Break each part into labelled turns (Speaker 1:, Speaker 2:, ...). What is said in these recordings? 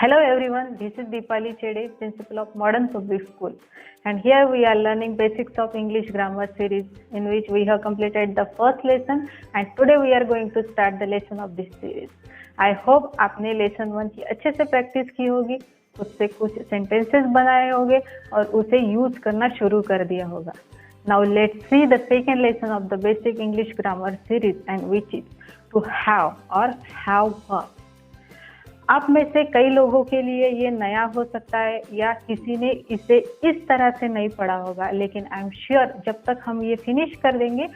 Speaker 1: Hello everyone, this is Deepali Chede, principal of Modern Public School, and here we are learning basics of English grammar series in which we have completed the first lesson and today we are going to start the lesson of this series. I hope आपने lesson 1 की अच्छे से practice की होगी, उससे कुछ sentences बनाए होंगे और उसे यूज करना शुरू कर दिया होगा. Now let's see the second lesson of the basic English grammar series and which is to have or have verb. आप में से कई लोगों के लिए ये नया हो सकता है या किसी ने इसे इस तरह से नहीं पढ़ा होगा, लेकिन आई एम श्योर जब तक हम ये फिनिश कर देंगे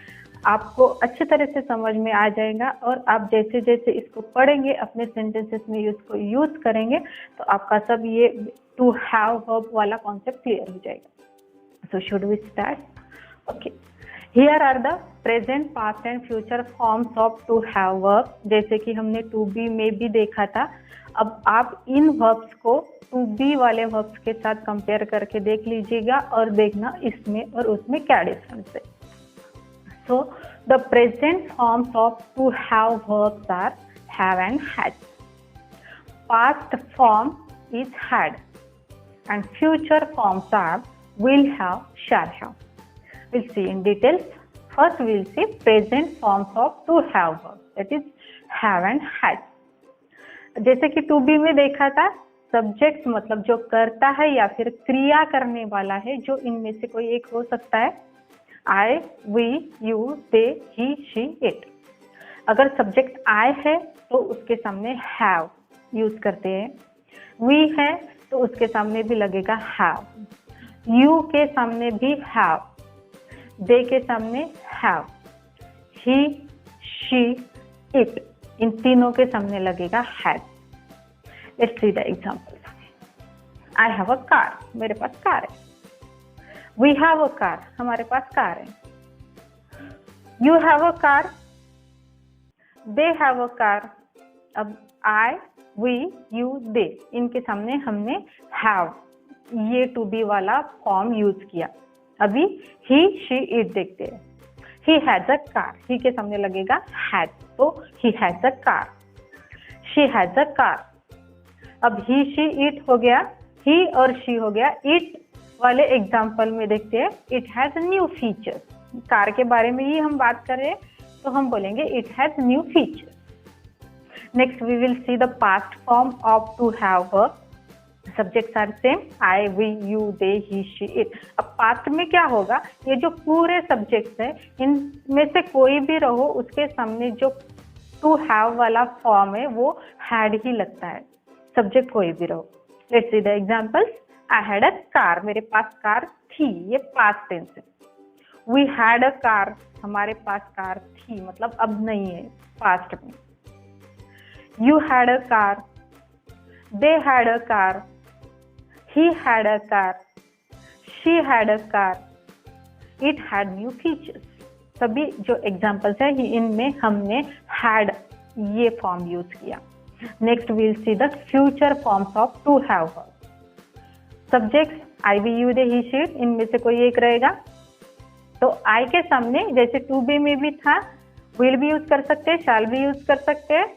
Speaker 1: आपको अच्छी तरह से समझ में आ जाएगा और आप जैसे जैसे इसको पढ़ेंगे अपने सेंटेंसेस में इसको यूज करेंगे तो आपका सब ये टू हैव वर्ब वाला कॉन्सेप्ट क्लियर हो जाएगा. So should we start? Okay, here are the present, past and future forms of to have verb. जैसे कि हमने टू बी में भी देखा था, अब आप इन वर्ब्स को टू बी वाले वर्ब्स के साथ कंपेयर करके देख लीजिएगा और देखना इसमें और उसमें क्या डिफरेंस है. So the present forms of to have verbs are have and had. Past form is had and future forms are will have, shall have. We'll see in details. First we'll see present forms of to have verbs, that is have and had. जैसे कि to be में देखा था, subject मतलब जो करता है या फिर क्रिया करने वाला है, जो इनमें से कोई एक हो सकता है. I, we, you, they, he, she, it. अगर सब्जेक्ट I है तो उसके सामने have यूज करते हैं. We है तो उसके सामने भी लगेगा have. You के सामने भी have. दे के सामने हैव. ही, शी, इट, इन तीनों के सामने लगेगा had. Let's see the example. I have a car, मेरे पास कार है. वी हैव अ कार, हमारे पास कार है. You have a car, they have a car. अब आई, वी, यू, दे, इनके सामने हमने हैव ये टू बी वाला फॉर्म यूज किया. अभी ही, शी, इट देखते हैं. ही हैज अ कार, ही के सामने लगेगा हैज, तो he has a car. She has a car. अब ही, शी, इट हो गया, ही और शी हो गया. इट वाले एग्जाम्पल में देखते हैं, it has new features. Car के बारे में ही हम बात कर रहे हैं तो हम बोलेंगे it has new features. Next we will see the past form of to have verb. Subjects are same, I, we, you, they, he, she, it. अब पास्ट में क्या होगा, ये जो पूरे सब्जेक्ट्स है इनमें से कोई भी रहो उसके सामने जो टू हैव वाला फॉर्म है वो हैड ही लगता है, सब्जेक्ट कोई भी रहो. Let's see the examples. I had a car, मेरे पास कार थी, ये पास्ट टेंस है. वी हैड अ कार, हमारे पास कार थी, मतलब अब नहीं है, पास्ट में. You had a car, they had a car, he had a car, she had a car, it had new features. सभी जो एग्जाम्पल्स है इनमें हमने had ये फॉर्म यूज किया. Next we'll see the future forms of to have verb. Subjects I, we, you, they, he, she, it, इनमें से कोई एक रहेगा. तो आई के सामने जैसे टू बी में भी था, विल भी यूज कर सकते हैं, शैल भी यूज कर सकते हैं,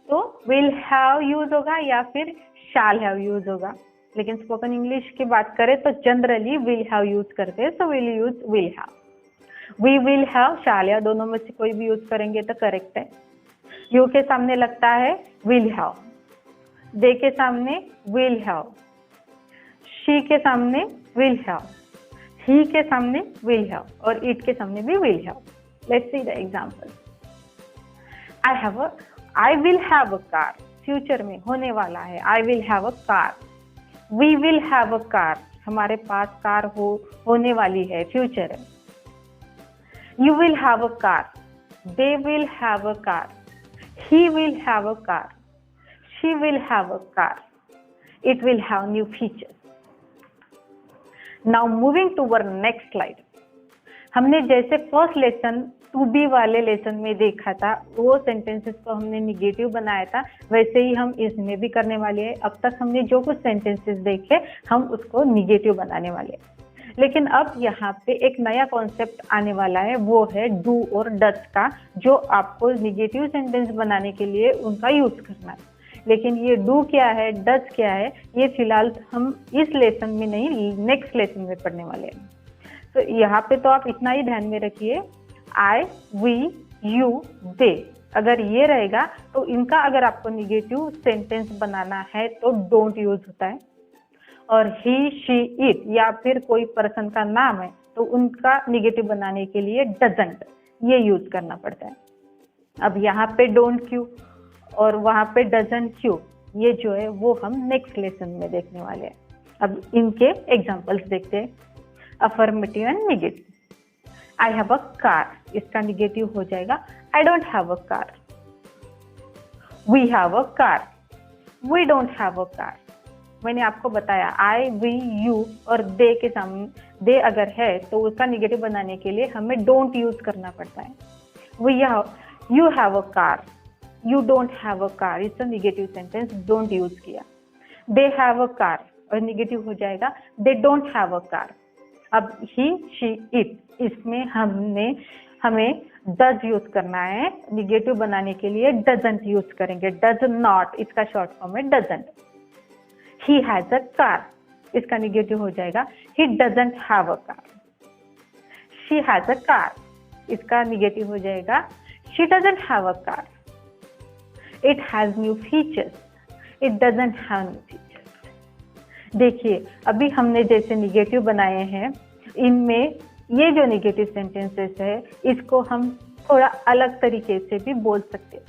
Speaker 1: तो विल हैव यूज होगा या फिर शैल हैव यूज होगा. लेकिन स्पोकन इंग्लिश की बात करें तो जनरली विल हैव यूज करते हैं, so will use will have. We will have, shall have, दोनों में से कोई भी यूज करेंगे तो करेक्ट है. यू के सामने लगता है विल हैव, दे के सामने विल हैव, शी के सामने विल हैव, ही के सामने विल हैव और इट के सामने भी will have. Let's see the example. I will have a car, future में होने वाला है. I will have a car. We will have a car, हमारे पास कार होने वाली है, फ्यूचर है. You will have a car, they will have a car, he will have a car, she will have a car, it will have new features. Now moving to our next slide. हमने जैसे first lesson to be वाले lesson में देखा था, वो sentences को हमने negative बनाया था, वैसे ही हम इसमें भी करने वाले हैं. अब तक हमने जो कुछ सेंटेंसेस देखे हम उसको निगेटिव बनाने वाले हैं. लेकिन अब यहाँ पे एक नया कॉन्सेप्ट आने वाला है, वो है डू और डज का, जो आपको निगेटिव सेंटेंस बनाने के लिए उनका यूज करना है. लेकिन ये डू क्या है, डज क्या है, ये फिलहाल हम इस लेसन में नहीं, नेक्स्ट लेसन में पढ़ने वाले हैं। तो यहाँ पे तो आप इतना ही ध्यान में रखिए, आई, वी, यू, दे, अगर ये रहेगा तो इनका अगर आपको निगेटिव सेंटेंस बनाना है तो डोंट यूज होता है, और ही, शी, इट या फिर कोई पर्सन का नाम है तो उनका निगेटिव बनाने के लिए डजंट ये यूज करना पड़ता है। अब यहाँ पे डोंट क्यों और वहाँ पे डजंट क्यों, ये जो है वो हम नेक्स्ट लेसन में देखने वाले हैं। अब इनके एग्जांपल्स देखते हैं, affirmative and negative. I have a car, इसका निगेटिव हो जाएगा I don't have a car. We have a car, we don't have a car. मैंने आपको बताया आई, वी, यू और दे के सामने दे अगर है तो उसका निगेटिव बनाने के लिए हमें डोंट यूज करना पड़ता है। We have, you have a car, you don't have a car, इसका निगेटिव सेंटेंस डोंट यूज किया। दे हैव अ कार और निगेटिव हो जाएगा they don't have a car. अब ही, शी, इट, इसमें हमें डज यूज करना है, निगेटिव बनाने के लिए डजंट यूज करेंगे, डज नॉट, इसका शॉर्ट फॉर्म है doesn't. He has a car, इसका निगेटिव हो जाएगा he doesn't have a car. She has a car, इसका निगेटिव हो जाएगा she doesn't have a car. It has new features, it doesn't have new features. देखिए अभी हमने जैसे निगेटिव बनाए हैं, इनमें ये जो निगेटिव सेंटेंसेस है इसको हम थोड़ा अलग तरीके से भी बोल सकते हैं।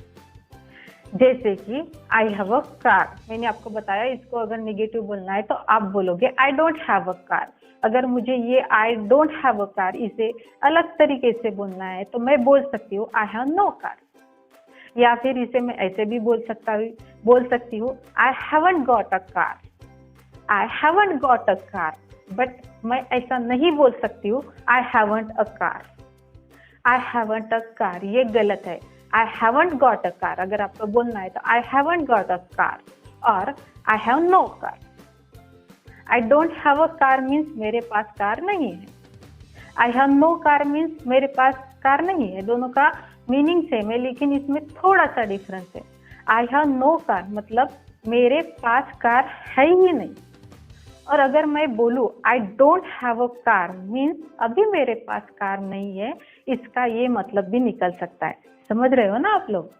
Speaker 1: जैसे कि आई हैव अ कार, मैंने आपको बताया इसको अगर निगेटिव बोलना है तो आप बोलोगे आई डोंट हैव अ कार। अगर मुझे ये आई डोंट हैव अ कार इसे अलग तरीके से बोलना है तो मैं बोल सकती हूँ आई हैव नो कार, या फिर इसे मैं ऐसे भी बोल सकती हूँ I haven't got a car, I haven't got a car. But मैं ऐसा नहीं बोल सकती हूँ I haven't a car, I haven't a car ये गलत है। I haven't got a car अगर आपको बोलना है तो I haven't got a car और I have no car. I don't have a car means मेरे पास कार नहीं है, I have no car means मेरे पास कार नहीं है। दोनों का मीनिंग सेम है लेकिन इसमें थोड़ा सा डिफरेंस है। आई हैव नो कार मतलब मेरे पास कार है ही नहीं, और अगर मैं बोलूँ आई don't have a car means अभी मेरे पास कार नहीं है, इसका ये मतलब भी निकल सकता है। समझ रहे हो ना आप लोग।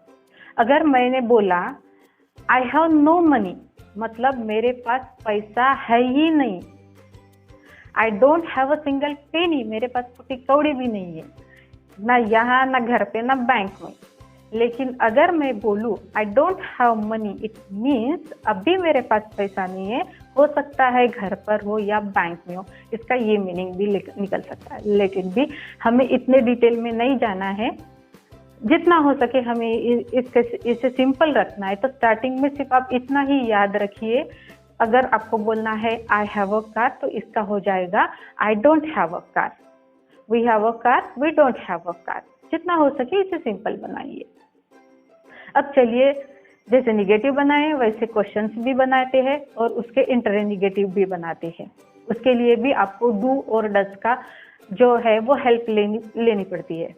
Speaker 1: अगर मैंने बोला आई हैव नो मनी मतलब मेरे पास पैसा है ही नहीं। आई don't have a single penny मेरे पास फुटी कौड़ी भी नहीं है, ना यहाँ ना घर पे ना बैंक में। लेकिन अगर मैं बोलूँ आई don't have money it means अभी मेरे पास पैसा नहीं है, हो सकता है घर पर हो या बैंक में हो, इसका ये मीनिंग भी निकल सकता है। लेकिन भी हमें इतने डिटेल में नहीं जाना है, जितना हो सके हमें इसे सिंपल रखना है। तो स्टार्टिंग में सिर्फ आप इतना ही याद रखिए, अगर आपको बोलना है आई हैव अ कार तो इसका हो जाएगा I don't have a car, we have a car, we don't have a car. जितना हो सके इसे सिंपल बनाइए। अब चलिए जैसे निगेटिव बनाए वैसे क्वेश्चंस भी बनाते हैं और उसके इंटररोगेटिव भी हैं। उसके लिए भी आपको डू और डज का जो है वो हेल्प लेनी पड़ती है।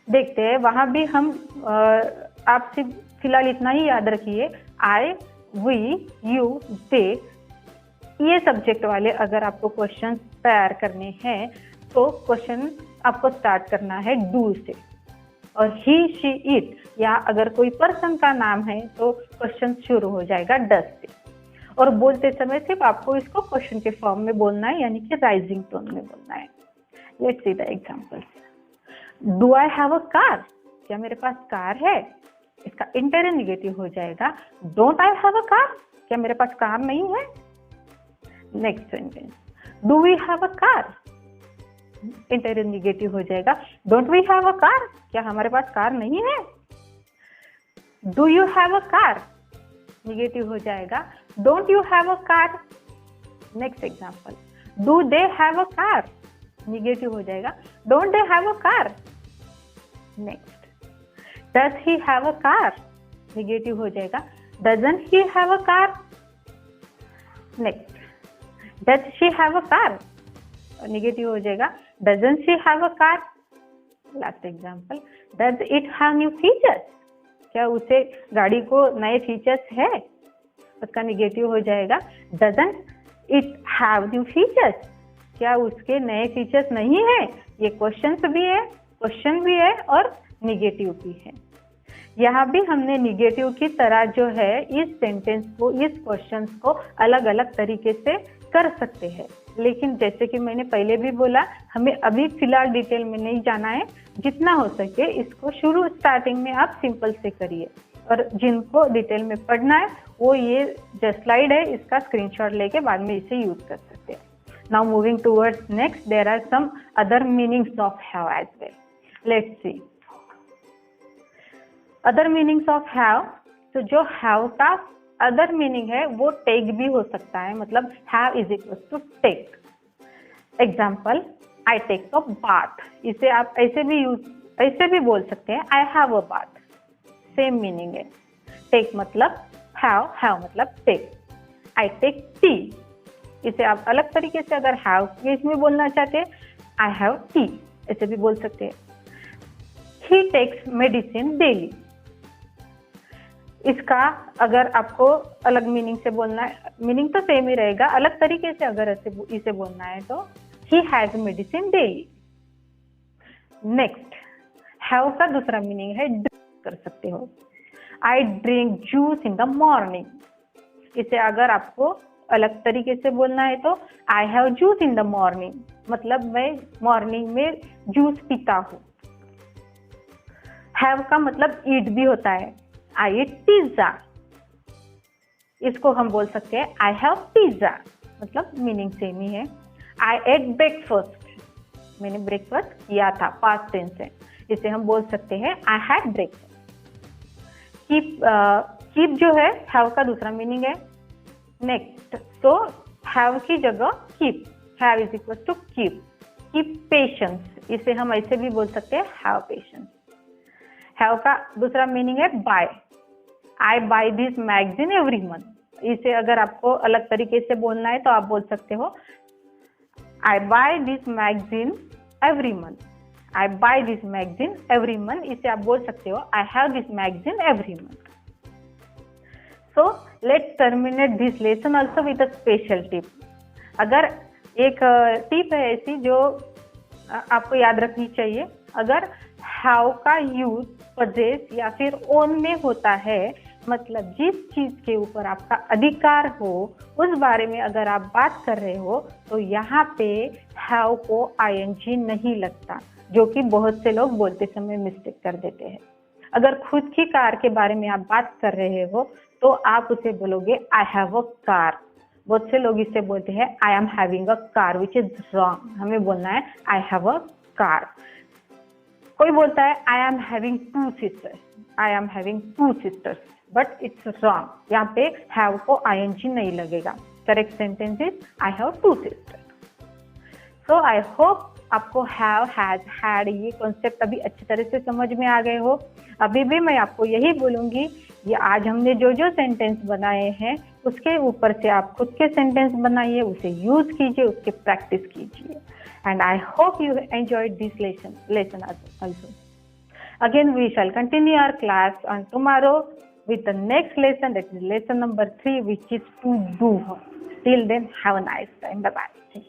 Speaker 1: देखते हैं वहाँ भी हम आप सिर्फ फिलहाल इतना ही याद रखिए, आई, वी, यू, दे, ये सब्जेक्ट वाले अगर आपको क्वेश्चन तैयार करने हैं तो क्वेश्चन आपको स्टार्ट करना है डू से, और ही, शी, इट या अगर कोई पर्सन का नाम है तो क्वेश्चन शुरू हो जाएगा डज से। और बोलते समय सिर्फ आपको इसको क्वेश्चन के फॉर्म में बोलना है, यानी कि राइजिंग टोन में बोलना है। Let's see the examples. Do I have a car, क्या मेरे पास कार है, इसका इंटररोगेटिव हो जाएगा don't I have a car, क्या मेरे पास कार नहीं है। Next sentence, do we have a car, interrogative हो जाएगा don't we have a car, क्या हमारे पास कार नहीं है। Do you have a car, negative हो जाएगा don't you have a car. Next example, do they have a car, negative हो जाएगा don't they have a car. Next, does he have a car, negative हो जाएगा doesn't he have a car. Next, does she have a car, negative हो जाएगा doesn't she have a car. Last example, does it have new features, क्या उसे गाड़ी को नए features है, उसका निगेटिव हो जाएगा। Doesn't it have new features, क्या उसके नए फीचर्स नहीं है। ये क्वेश्चन भी है और निगेटिव भी है। यहाँ भी हमने निगेटिव की तरह जो है इस सेंटेंस को, इस क्वेश्चन को अलग अलग तरीके से कर सकते हैं, लेकिन जैसे कि मैंने पहले भी बोला, हमें अभी फिलहाल डिटेल में नहीं जाना है। जितना हो सके इसको स्टार्टिंग में आप सिंपल से करिए, और जिनको डिटेल में पढ़ना है वो ये जो स्लाइड है इसका स्क्रीनशॉट लेके बाद में इसे यूज कर सकते हैं। Now moving towards next, there are some other meanings of have as well. Let's see other meanings of have. तो जो हैव का अदर मीनिंग है वो टेक भी हो सकता है, मतलब have is equal to take. Example, I take a bath, इसे आप ऐसे भी बोल सकते हैं, I have a bath, same meaning है। टेक मतलब हैव मतलब टेक। आई टेक टी, इसे आप अलग तरीके से अगर हैव के इसमें बोलना चाहते हैं, आई हैव टी, ऐसे भी बोल सकते हैं। ही टेक्स मेडिसिन डेली, इसका अगर आपको अलग मीनिंग से बोलना है, मीनिंग तो सेम ही रहेगा, अलग तरीके से अगर इसे बोलना है तो he has medicine daily. Next, have का दूसरा मीनिंग है ड्रिंक कर सकते हो। I drink juice in the morning, इसे अगर आपको अलग तरीके से बोलना है तो I have juice in the morning, मतलब मैं मॉर्निंग में जूस पीता हूँ। हैव का मतलब ईट भी होता है, आई ईट पिज्जा, इसको हम बोल सकते हैं आई हैव पिज्जा, मतलब मीनिंग सेम ही है। आई एट ब्रेकफास्ट, मैंने ब्रेकफास्ट किया था, पास्ट टेंस है, इसे हम बोल सकते हैं आई हैड ब्रेकफास्ट। कीप जो है हैव का दूसरा मीनिंग है। नेक्स्ट, तो हैव की जगह keep, have is equal to keep. Keep patience, इसे हम ऐसे भी बोल सकते हैं हैव पेशेंस। हैव का दूसरा मीनिंग है buy, I buy this magazine every month, इसे अगर आपको अलग तरीके से बोलना है तो आप बोल सकते हो I buy this magazine every month, I buy this magazine every month, इसे आप बोल सकते हो I have this magazine every month. So let's terminate this lesson also with a special tip. अगर एक टिप है ऐसी जो आपको याद रखनी चाहिए, अगर हैव का यूज पजेस या फिर ओन में होता है, मतलब जिस चीज के ऊपर आपका अधिकार हो उस बारे में अगर आप बात कर रहे हो, तो यहाँ पे हैव को आईएनजी नहीं लगता, जो कि बहुत से लोग बोलते समय मिस्टेक कर देते हैं। अगर खुद की कार के बारे में आप बात कर रहे हो तो आप उसे बोलोगे आई हैव अ कार। बहुत से लोग इसे बोलते हैं I am having a car, which is wrong. हमें बोलना है आई हैव अ कार। कोई बोलता है I am having two sisters, I am having two sisters, but it's wrong, यहाँ पे हैव को आईएनजी नहीं लगेगा। Correct sentence is I have two sisters. So I hope आपको हैव, हैज, हैड ये कॉन्सेप्ट अभी अच्छी तरह से समझ में आ गए हो। अभी भी मैं आपको यही बोलूंगी, ये आज हमने जो जो सेंटेंस बनाए हैं उसके ऊपर से आप खुद के सेंटेंस बनाइए, उसे यूज कीजिए, उसके प्रैक्टिस कीजिए। And I hope you enjoyed this lesson also. Again we shall continue our class on tomorrow with the next lesson, that is lesson number 3, which is to do. Till then, have a nice time. Bye bye.